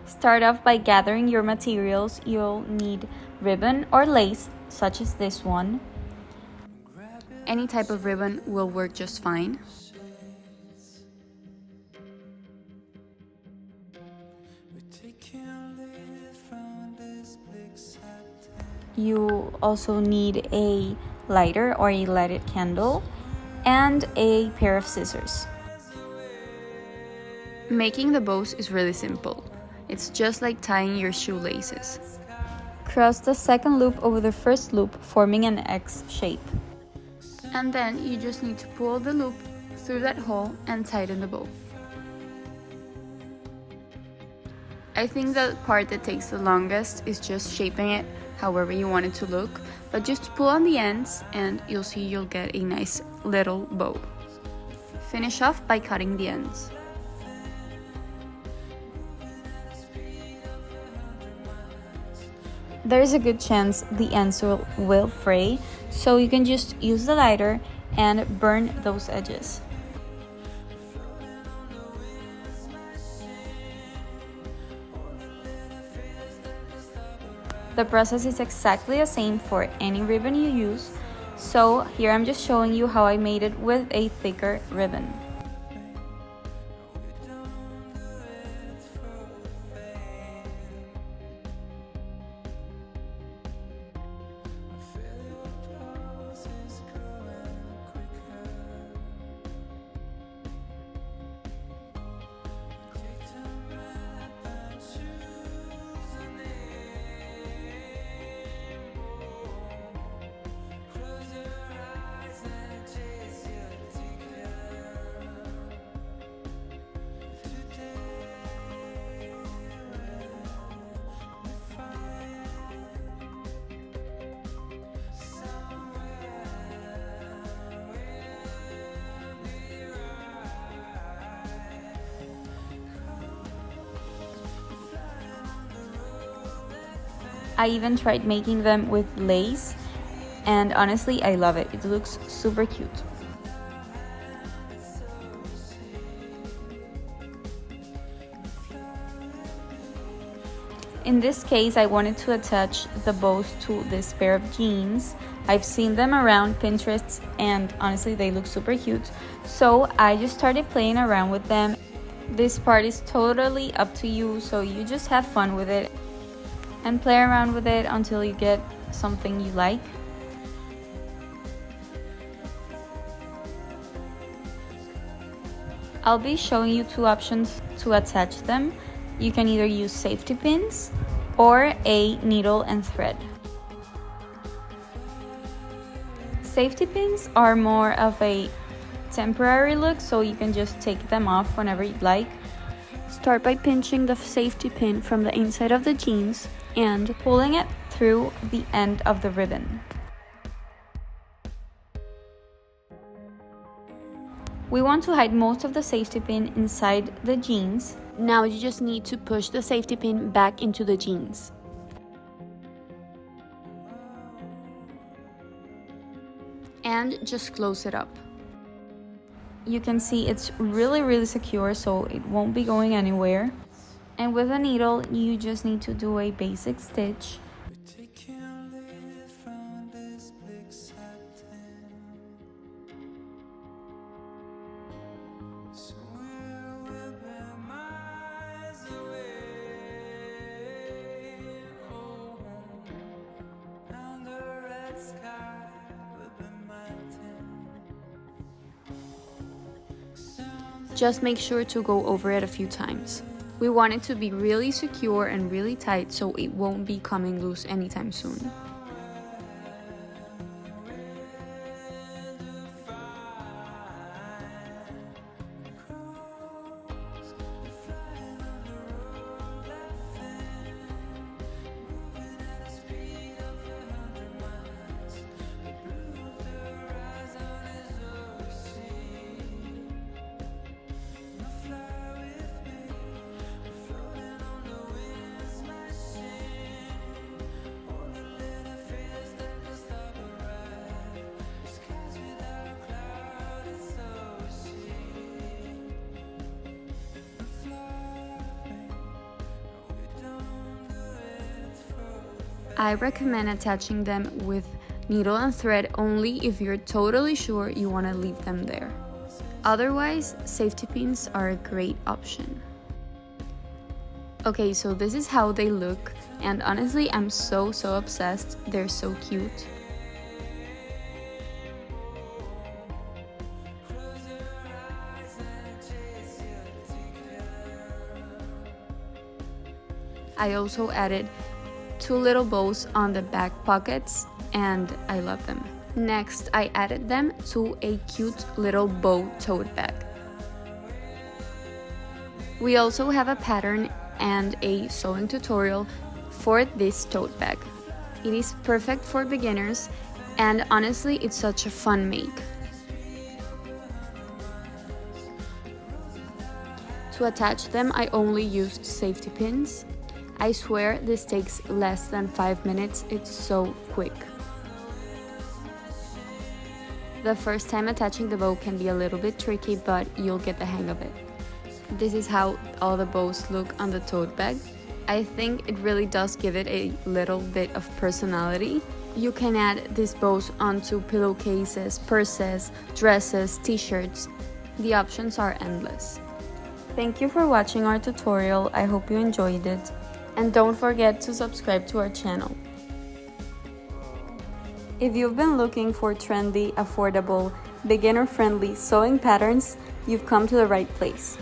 Start off by gathering your materials. You'll need ribbon or lace, such as this one. Any type of ribbon will work just fine. You also need a lighter or a lighted candle and a pair of scissors. Making the bows is really simple. It's just like tying your shoelaces. Cross the second loop over the first loop, forming an X shape. And then you just need to pull the loop through that hole and tighten the bow. I think the part that takes the longest is just shaping it however you want it to look, but just pull on the ends and you'll see you'll get a nice little bow. Finish off by cutting the ends. There's a good chance the ends will fray, so you can just use the lighter and burn those edges. The process is exactly the same for any ribbon you use, so here I'm just showing you how I made it with a thicker ribbon. I even tried making them with lace, and honestly, I love it. It looks super cute. In this case, I wanted to attach the bows to this pair of jeans. I've seen them around Pinterest, and honestly, they look super cute. So I just started playing around with them. This part is totally up to you, so you just have fun with it and play around with it until you get something you like. I'll be showing you two options to attach them. You can either use safety pins or a needle and thread. Safety pins are more of a temporary look, so you can just take them off whenever you'd like. Start by pinching the safety pin from the inside of the jeans and pulling it through the end of the ribbon. We want to hide most of the safety pin inside the jeans. Now you just need to push the safety pin back into the jeans. And just close it up. You can see it's really secure, so it won't be going anywhere. And with a needle, you just need to do a basic stitch. Just make sure to go over it a few times. We want it to be really secure and really tight so it won't be coming loose anytime soon. I recommend attaching them with needle and thread only if you're totally sure you want to leave them there. Otherwise, safety pins are a great option. Okay, so this is how they look, and honestly, I'm so obsessed. They're so cute. I also added 2 little bows on the back pockets, and I love them. Next, I added them to a cute little bow tote bag. We also have a pattern and a sewing tutorial for this tote bag. It is perfect for beginners, and honestly, it's such a fun make. To attach them, I only used safety pins. I swear this takes less than 5 minutes, it's so quick. The first time attaching the bow can be a little bit tricky, but you'll get the hang of it. This is how all the bows look on the tote bag. I think it really does give it a little bit of personality. You can add these bows onto pillowcases, purses, dresses, t-shirts. The options are endless. Thank you for watching our tutorial. I hope you enjoyed it. And don't forget to subscribe to our channel. If you've been looking for trendy, affordable, beginner-friendly sewing patterns, you've come to the right place.